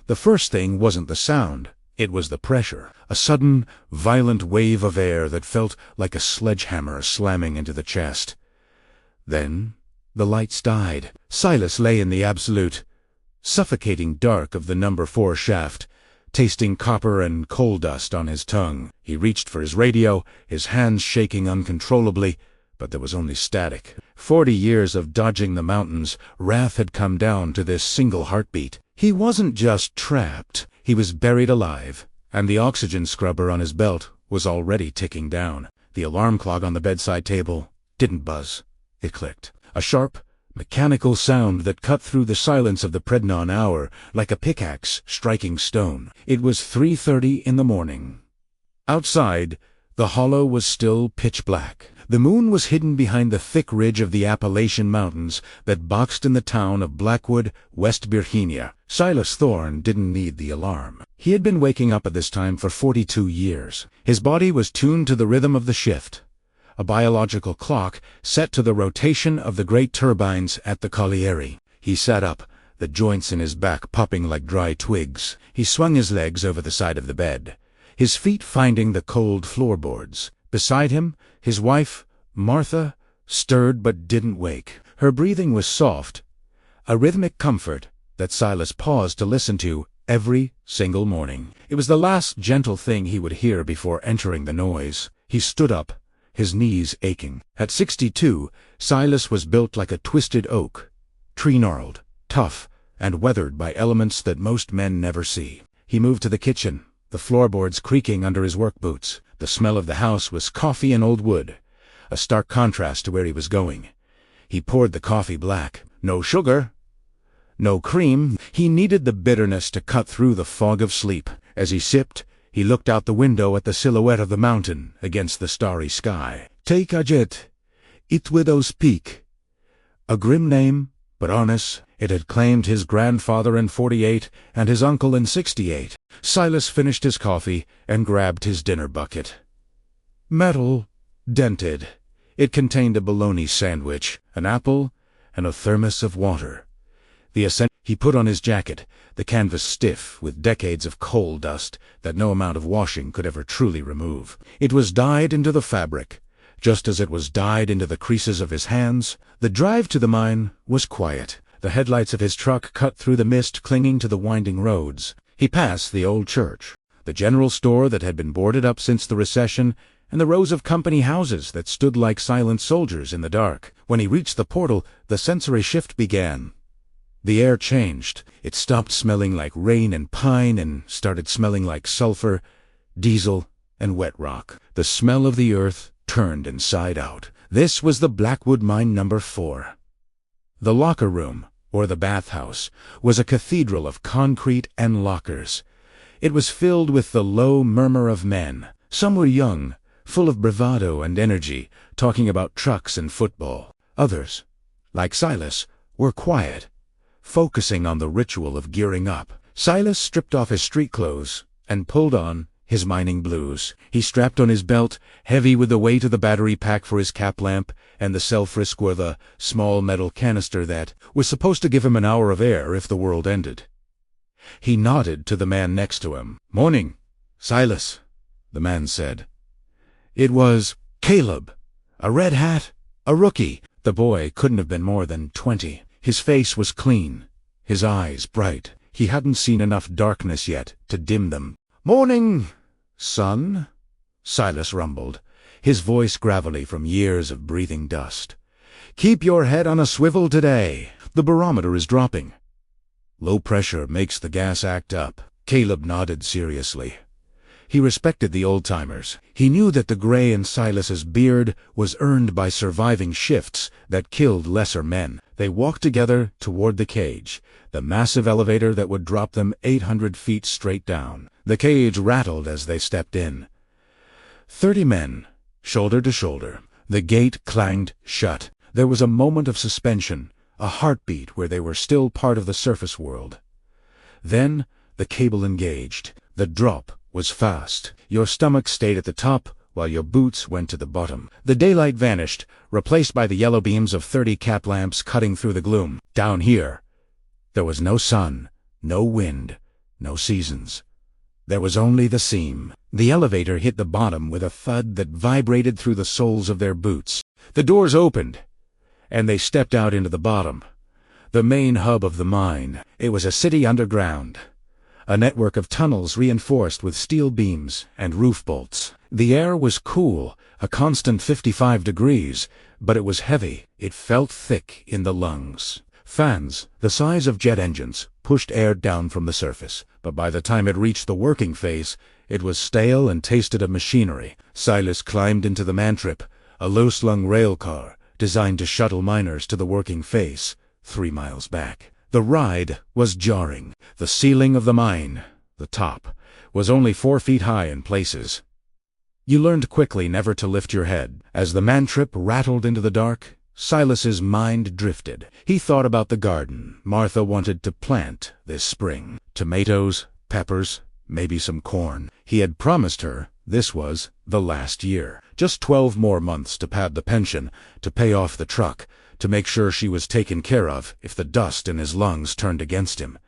The first thing wasn't the sound, it was the pressure. A sudden, violent wave of air that felt like a sledgehammer slamming into the chest. Then the lights died. Silas lay in the absolute, suffocating dark of the number 4 shaft, tasting copper and coal dust on his tongue. He reached for his radio, his hands shaking uncontrollably, but there was only static. 40 years of dodging the mountains, wrath had come down to this single heartbeat. He wasn't just trapped, he was buried alive, and the oxygen scrubber on his belt was already ticking down. The alarm clock on the bedside table didn't buzz. It clicked. A sharp, mechanical sound that cut through the silence of the Prednon hour like a pickaxe striking stone. It was 3:30 in the morning. Outside, the hollow was still pitch black. The moon was hidden behind the thick ridge of the Appalachian Mountains that boxed in the town of Blackwood, West Virginia. Silas Thorne didn't need the alarm. He had been waking up at this time for 42 years. His body was tuned to the rhythm of the shift, a biological clock set to the rotation of the great turbines at the colliery. He sat up, the joints in his back popping like dry twigs. He swung his legs over the side of the bed, his feet finding the cold floorboards. Beside him, his wife, Martha, stirred but didn't wake. Her breathing was soft, a rhythmic comfort that Silas paused to listen to every single morning. It was the last gentle thing he would hear before entering the noise. He stood up, his knees aching. At 62, Silas was built like a twisted oak, tree-gnarled, tough, and weathered by elements that most men never see. He moved to the kitchen, the floorboards creaking under his work boots. The smell of the house was coffee and old wood, a stark contrast to where he was going. He poured the coffee black. No sugar, no cream. He needed the bitterness to cut through the fog of sleep. As he sipped, he looked out the window at the silhouette of the mountain against the starry sky. Take a jet, it Widow's Peak. A grim name, but honest. It had claimed his grandfather in 48 and his uncle in 68. Silas finished his coffee and grabbed his dinner bucket. Metal, dented. It contained a bologna sandwich, an apple, and a thermos of water. He put on his jacket, the canvas stiff with decades of coal dust that no amount of washing could ever truly remove. It was dyed into the fabric, just as it was dyed into the creases of his hands. The drive to the mine was quiet. The headlights of his truck cut through the mist clinging to the winding roads. He passed the old church, the general store that had been boarded up since the recession, and the rows of company houses that stood like silent soldiers in the dark. When he reached the portal, the sensory shift began. The air changed. It stopped smelling like rain and pine and started smelling like sulfur, diesel, and wet rock. The smell of the earth turned inside out. This was the Blackwood Mine number 4. The locker room, or the bathhouse, was a cathedral of concrete and lockers. It was filled with the low murmur of men. Some were young, full of bravado and energy, talking about trucks and football. Others, like Silas, were quiet, focusing on the ritual of gearing up. Silas stripped off his street clothes and pulled on his mining blues. He strapped on his belt, heavy with the weight of the battery pack for his cap lamp and the self-risk or the small metal canister that was supposed to give him an hour of air if the world ended. He nodded to the man next to him. "Morning, Silas," the man said. It was Caleb, a red hat, a rookie. The boy couldn't have been more than 20. His face was clean, his eyes bright. He hadn't seen enough darkness yet to dim them. "Morning, son," Silas rumbled, his voice gravelly from years of breathing dust. "Keep your head on a swivel today. The barometer is dropping. Low pressure makes the gas act up." Caleb nodded seriously. He respected the old-timers. He knew that the gray in Silas's beard was earned by surviving shifts that killed lesser men. They walked together toward the cage, the massive elevator that would drop them 800 feet straight down. The cage rattled as they stepped in. 30 men, shoulder to shoulder. The gate clanged shut. There was a moment of suspension, a heartbeat where they were still part of the surface world. Then the cable engaged. The drop was fast. Your stomach stayed at the top while your boots went to the bottom. The daylight vanished, replaced by the yellow beams of 30 cap lamps cutting through the gloom. Down here, there was no sun, no wind, no seasons. There was only the seam. The elevator hit the bottom with a thud that vibrated through the soles of their boots. The doors opened, and they stepped out into the bottom, the main hub of the mine. It was a city underground, a network of tunnels reinforced with steel beams and roof bolts. The air was cool, a constant 55 degrees, but it was heavy. It felt thick in the lungs. Fans, the size of jet engines, pushed air down from the surface, but by the time it reached the working phase, it was stale and tasted of machinery. Silas climbed into the Mantrip, a low-slung rail car designed to shuttle miners to the working phase, 3 miles back. The ride was jarring. The ceiling of the mine, the top, was only 4 feet high in places. You learned quickly never to lift your head. As the Mantrip rattled into the dark, Silas's mind drifted. He thought about the garden Martha wanted to plant this spring. Tomatoes, peppers, maybe some corn. He had promised her this was the last year. Just 12 more months to pad the pension, to pay off the truck, to make sure she was taken care of if the dust in his lungs turned against him.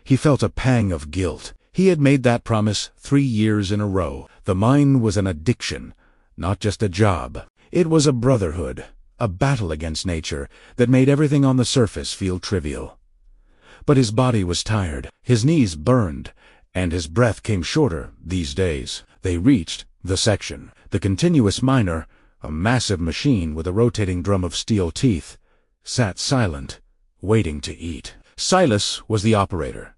He felt a pang of guilt. He had made that promise 3 years in a row. The mine was an addiction, not just a job. It was a brotherhood, a battle against nature that made everything on the surface feel trivial. But his body was tired, his knees burned, and his breath came shorter these days. They reached the section. The continuous miner, a massive machine with a rotating drum of steel teeth, sat silent, waiting to eat. Silas was the operator.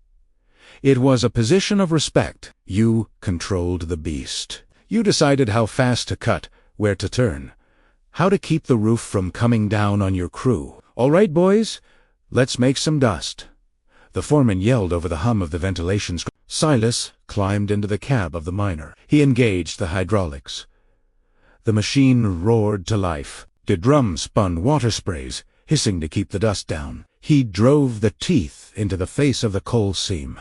It was a position of respect. You controlled the beast. You decided how fast to cut, where to turn, how to keep the roof from coming down on your crew. "All right, boys, let's make some dust." The foreman yelled over the hum of the ventilation. Silas climbed into the cab of the miner. He engaged the hydraulics. The machine roared to life. The drum spun water sprays, hissing to keep the dust down. He drove the teeth into the face of the coal seam.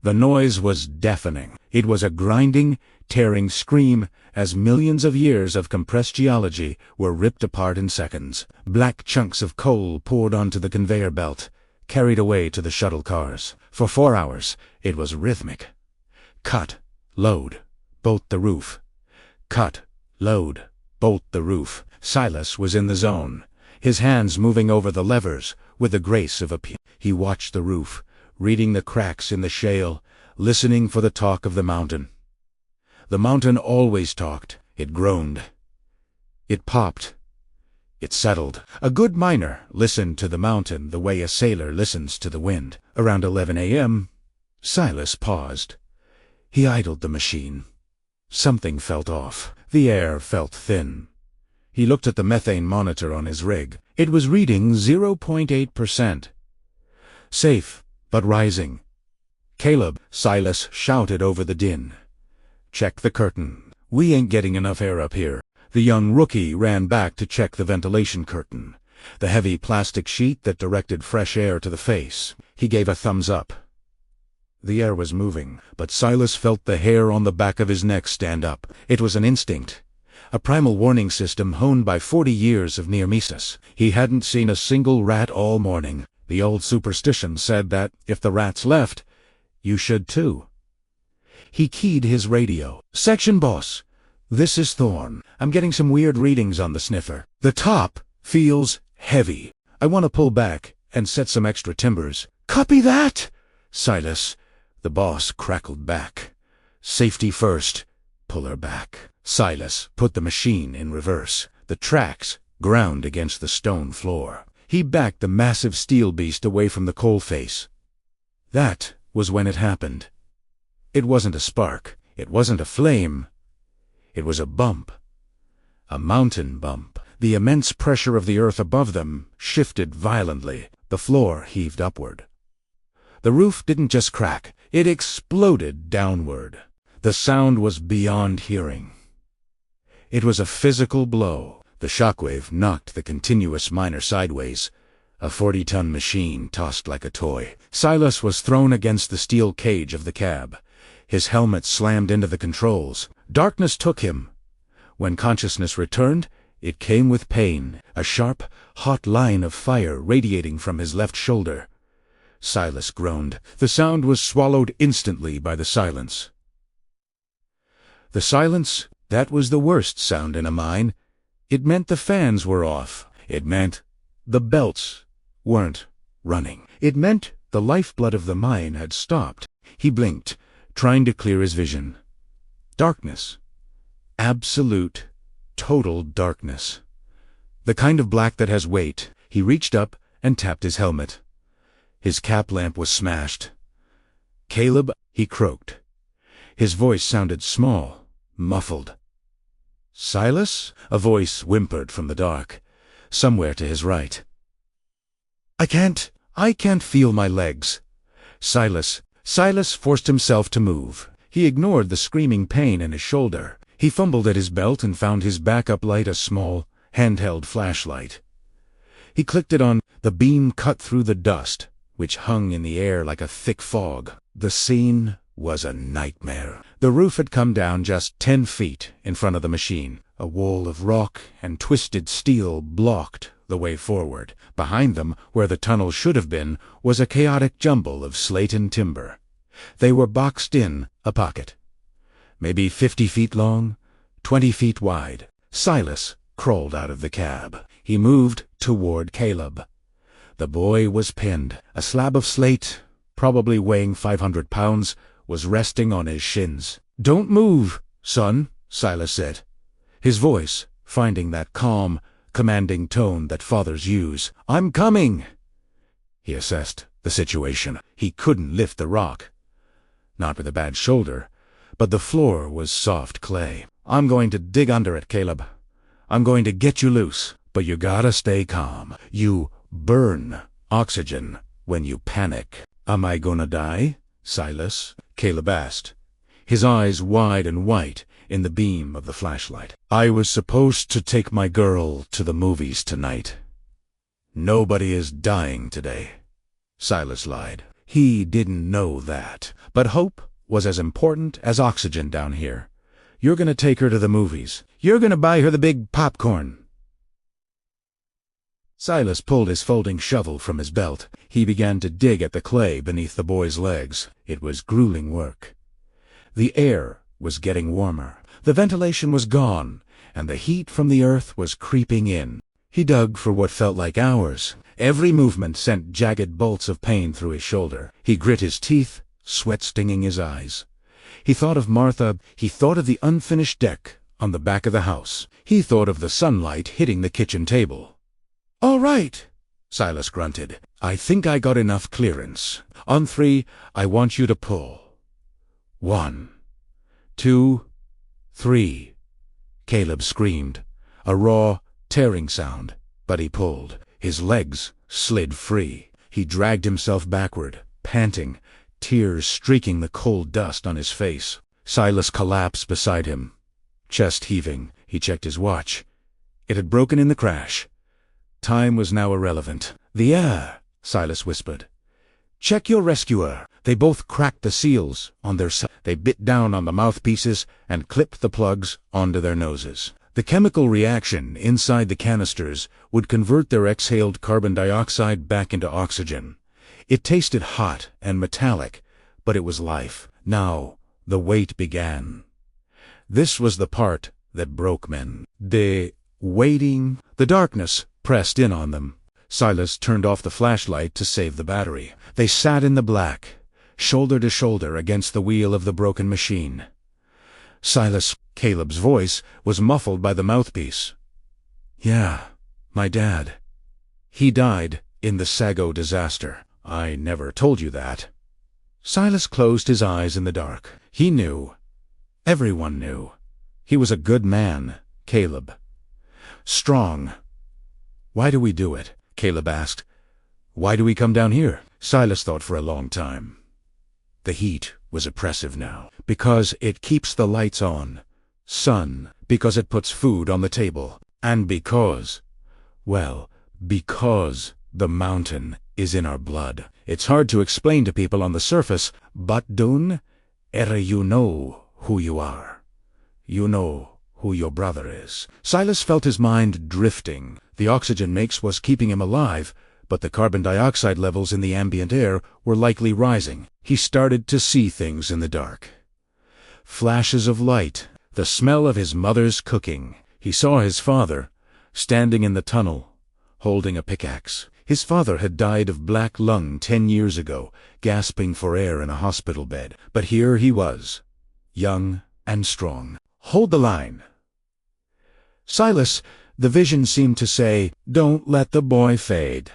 The noise was deafening. It was a grinding, tearing scream as millions of years of compressed geology were ripped apart in seconds. Black chunks of coal poured onto the conveyor belt, carried away to the shuttle cars. For 4 hours, it was rhythmic. Cut, load, bolt the roof. Cut, load, bolt the roof. Silas was in the zone, his hands moving over the levers with the grace of a piano. He watched the roof, reading the cracks in the shale, listening for the talk of the mountain. The mountain always talked. It groaned. It popped. It settled. A good miner listened to the mountain the way a sailor listens to the wind. Around 11 a.m., Silas paused. He idled the machine. Something felt off. The air felt thin. He looked at the methane monitor on his rig. It was reading 0.8%. Safe, but rising. "Caleb," Silas shouted over the din. "Check the curtain. We ain't getting enough air up here." The young rookie ran back to check the ventilation curtain, the heavy plastic sheet that directed fresh air to the face. He gave a thumbs up. The air was moving, but Silas felt the hair on the back of his neck stand up. It was an instinct, a primal warning system honed by 40 years of near-misses. He hadn't seen a single rat all morning. The old superstition said that, if the rats left, you should too. He keyed his radio. "Section boss, this is Thorne. I'm getting some weird readings on the sniffer. The top feels heavy. I want to pull back and set some extra timbers." "Copy that, Silas." The boss crackled back. "Safety first. Pull her back." Silas put the machine in reverse. The tracks ground against the stone floor. He backed the massive steel beast away from the coal face. That was when it happened. It wasn't a spark. It wasn't a flame. It was a bump. A mountain bump. The immense pressure of the earth above them shifted violently. The floor heaved upward. The roof didn't just crack. It exploded downward. The sound was beyond hearing. It was a physical blow. The shockwave knocked the continuous miner sideways. A 40-ton machine tossed like a toy. Silas was thrown against the steel cage of the cab. His helmet slammed into the controls. Darkness took him. When consciousness returned, it came with pain, a sharp, hot line of fire radiating from his left shoulder. Silas groaned. The sound was swallowed instantly by the silence. The silence, that was the worst sound in a mine. It meant the fans were off. It meant the belts weren't running. It meant the lifeblood of the mine had stopped. He blinked, trying to clear his vision. Darkness. Absolute, total darkness. The kind of black that has weight. He reached up and tapped his helmet. His cap lamp was smashed. "Caleb," he croaked. His voice sounded small, muffled. "Silas?" a voice whimpered from the dark, somewhere to his right. I can't feel my legs." Silas forced himself to move. He ignored the screaming pain in his shoulder. He fumbled at his belt and found his backup light, a small, handheld flashlight. He clicked it on. The beam cut through the dust, which hung in the air like a thick fog. The scene was a nightmare. The roof had come down just 10 feet in front of the machine. A wall of rock and twisted steel blocked the way forward. Behind them, where the tunnel should have been, was a chaotic jumble of slate and timber. They were boxed in a pocket. Maybe 50 feet long, 20 feet wide. Silas crawled out of the cab. He moved toward Caleb. The boy was pinned. A slab of slate, probably weighing 500 pounds, was resting on his shins. "Don't move, son," Silas said, his voice finding that calm, commanding tone that fathers use. "I'm coming." He assessed the situation. He couldn't lift the rock. Not with a bad shoulder, but the floor was soft clay. "I'm going to dig under it, Caleb. I'm going to get you loose, but you gotta stay calm. You burn oxygen when you panic." "Am I gonna die, Silas?" Caleb asked, his eyes wide and white in the beam of the flashlight. "I was supposed to take my girl to the movies tonight. Nobody is dying today," Silas lied. He didn't know that, but hope was as important as oxygen down here. "You're gonna take her to the movies. You're gonna buy her the big popcorn." Silas pulled his folding shovel from his belt. He began to dig at the clay beneath the boy's legs. It was grueling work. The air was getting warmer. The ventilation was gone, and the heat from the earth was creeping in. He dug for what felt like hours. Every movement sent jagged bolts of pain through his shoulder. He grit his teeth, sweat stinging his eyes. He thought of Martha. He thought of the unfinished deck on the back of the house. He thought of the sunlight hitting the kitchen table. "All right," Silas grunted. "I think I got enough clearance. On 3, I want you to pull. 1, 2, 3. Caleb screamed, a raw, tearing sound, but he pulled. His legs slid free. He dragged himself backward, panting, tears streaking the cold dust on his face. Silas collapsed beside him, chest heaving. He checked his watch. It had broken in the crash. Time was now irrelevant. "The air," Silas whispered. "Check your rescuer." They both cracked the seals on their sides. They bit down on the mouthpieces and clipped the plugs onto their noses. The chemical reaction inside the canisters would convert their exhaled carbon dioxide back into oxygen. It tasted hot and metallic, but it was life. Now the wait began. This was the part that broke men. The waiting. The darkness pressed in on them. Silas turned off the flashlight to save the battery. They sat in the black, shoulder to shoulder against the wheel of the broken machine. Caleb's voice was muffled by the mouthpiece. "Yeah, my dad. He died in the Sago disaster. I never told you that." Silas closed his eyes in the dark. He knew. Everyone knew. He was a good man, Caleb. Strong. "Why do we do it?" Caleb asked. "Why do we come down here?" Silas thought for a long time. The heat was oppressive now. Because it keeps the lights on. Sun. Because it puts food on the table. And because the mountain is in our blood. It's hard to explain to people on the surface, but dun, you know who you are. You know who your brother is. Silas felt his mind drifting. The oxygen mix was keeping him alive, but the carbon dioxide levels in the ambient air were likely rising. He started to see things in the dark. Flashes of light, the smell of his mother's cooking. He saw his father, standing in the tunnel, holding a pickaxe. His father had died of black lung 10 years ago, gasping for air in a hospital bed. But here he was, young and strong. "Hold the line." "Silas," the vision seemed to say, "don't let the boy fade."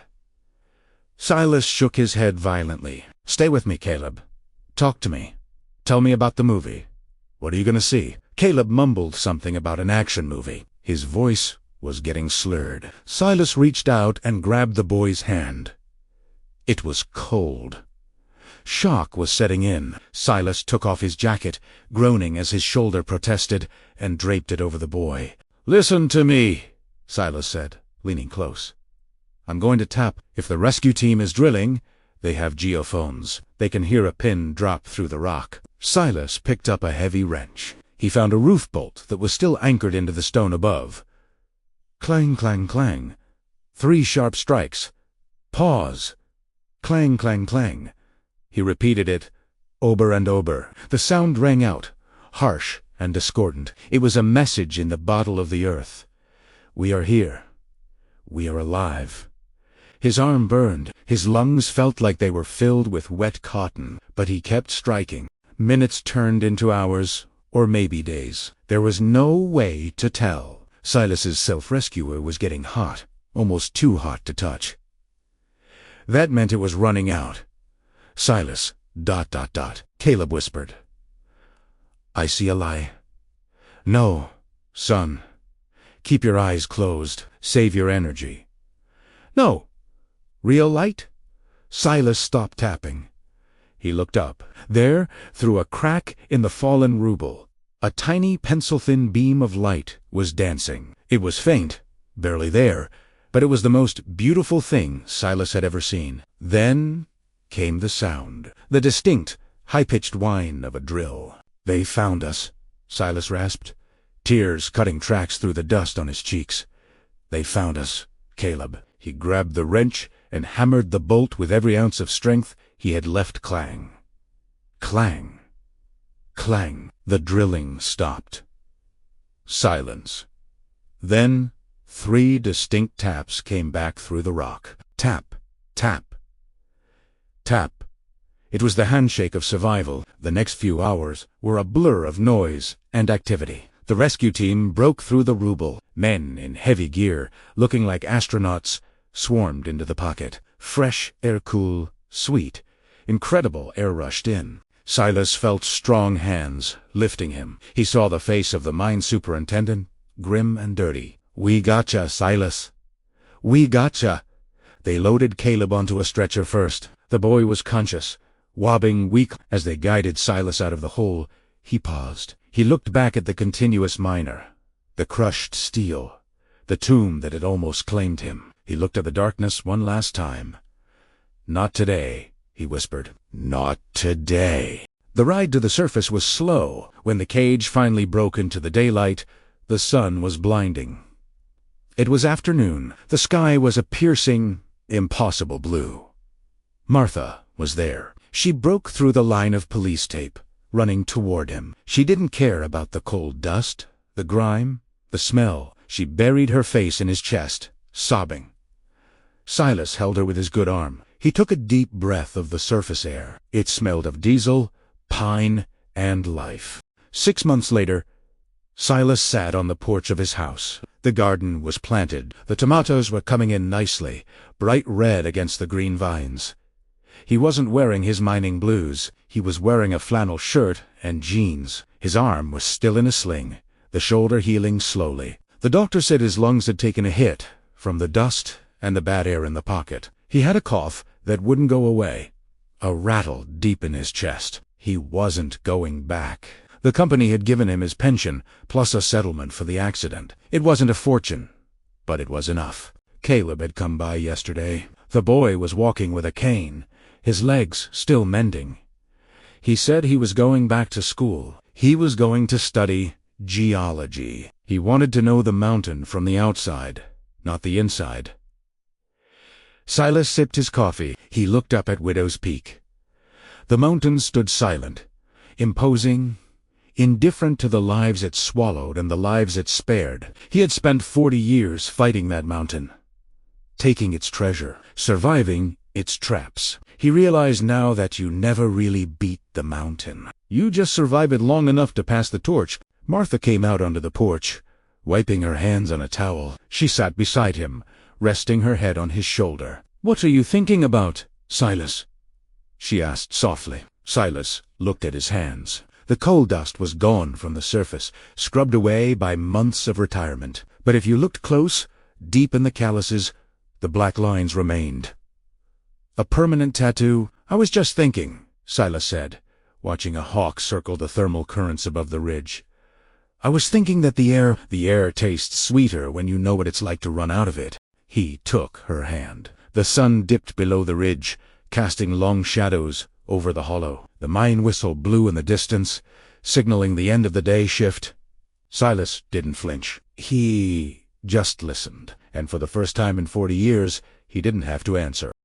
Silas shook his head violently. "Stay with me, Caleb. Talk to me. Tell me about the movie. What are you going to see?" Caleb mumbled something about an action movie. His voice was getting slurred. Silas reached out and grabbed the boy's hand. It was cold. Shock was setting in. Silas took off his jacket, groaning as his shoulder protested, and draped it over the boy. "Listen to me," Silas said, leaning close. "I'm going to tap. If the rescue team is drilling, they have geophones. They can hear a pin drop through the rock." Silas picked up a heavy wrench. He found a roof bolt that was still anchored into the stone above. Clang, clang, clang. 3 sharp strikes. Pause. Clang, clang, clang. He repeated it, over and over. The sound rang out, harsh and discordant. It was a message in the bottle of the earth. We are here. We are alive. His arm burned. His lungs felt like they were filled with wet cotton, but he kept striking. Minutes turned into hours, or maybe days. There was no way to tell. Silas's self-rescuer was getting hot, almost too hot to touch. That meant it was running out. "Silas, ... Caleb whispered. "I see a lie." "No, son. Keep your eyes closed. Save your energy." "No. Real light?" Silas stopped tapping. He looked up. There, through a crack in the fallen ruble, a tiny pencil-thin beam of light was dancing. It was faint, barely there, but it was the most beautiful thing Silas had ever seen. Then came the sound, the distinct, high-pitched whine of a drill. "They found us," Silas rasped, tears cutting tracks through the dust on his cheeks. "They found us, Caleb." He grabbed the wrench and hammered the bolt with every ounce of strength he had left. Clang. Clang. Clang. The drilling stopped. Silence. Then 3 distinct taps came back through the rock. Tap. Tap. Tap. It was the handshake of survival. The next few hours were a blur of noise and activity. The rescue team broke through the ruble. Men in heavy gear, looking like astronauts, swarmed into the pocket. Fresh air, cool, sweet. Incredible air rushed in. Silas felt strong hands lifting him. He saw the face of the mine superintendent, grim and dirty. "We gotcha, Silas. We gotcha." They loaded Caleb onto a stretcher first. The boy was conscious, wobbling weak. As they guided Silas out of the hole, he paused. He looked back at the continuous miner, the crushed steel, the tomb that had almost claimed him. He looked at the darkness one last time. "Not today," he whispered. "Not today." The ride to the surface was slow. When the cage finally broke into the daylight, the sun was blinding. It was afternoon. The sky was a piercing, impossible blue. Martha was there. She broke through the line of police tape, running toward him. She didn't care about the cold dust, the grime, the smell. She buried her face in his chest, sobbing. Silas held her with his good arm. He took a deep breath of the surface air. It smelled of diesel, pine, and life. 6 months later, Silas sat on the porch of his house. The garden was planted. The tomatoes were coming in nicely, bright red against the green vines. He wasn't wearing his mining blues. He was wearing a flannel shirt and jeans. His arm was still in a sling, the shoulder healing slowly. The doctor said his lungs had taken a hit from the dust and the bad air in the pocket. He had a cough that wouldn't go away, a rattle deep in his chest. He wasn't going back. The company had given him his pension, plus a settlement for the accident. It wasn't a fortune, but it was enough. Caleb had come by yesterday. The boy was walking with a cane, his legs still mending. He said he was going back to school. He was going to study geology. He wanted to know the mountain from the outside, not the inside. Silas sipped his coffee. He looked up at Widow's Peak. The mountain stood silent, imposing, indifferent to the lives it swallowed and the lives it spared. He had spent 40 years fighting that mountain, taking its treasure, surviving its traps. He realized now that you never really beat the mountain. You just survive it long enough to pass the torch. Martha came out onto the porch, wiping her hands on a towel. She sat beside him, resting her head on his shoulder. "What are you thinking about, Silas?" she asked softly. Silas looked at his hands. The coal dust was gone from the surface, scrubbed away by months of retirement. But if you looked close, deep in the calluses, the black lines remained. A permanent tattoo. "I was just thinking," Silas said, watching a hawk circle the thermal currents above the ridge. "I was thinking that the air tastes sweeter when you know what it's like to run out of it." He took her hand. The sun dipped below the ridge, casting long shadows over the hollow. The mine whistle blew in the distance, signaling the end of the day shift. Silas didn't flinch. He just listened, and for the first time in 40 years, he didn't have to answer.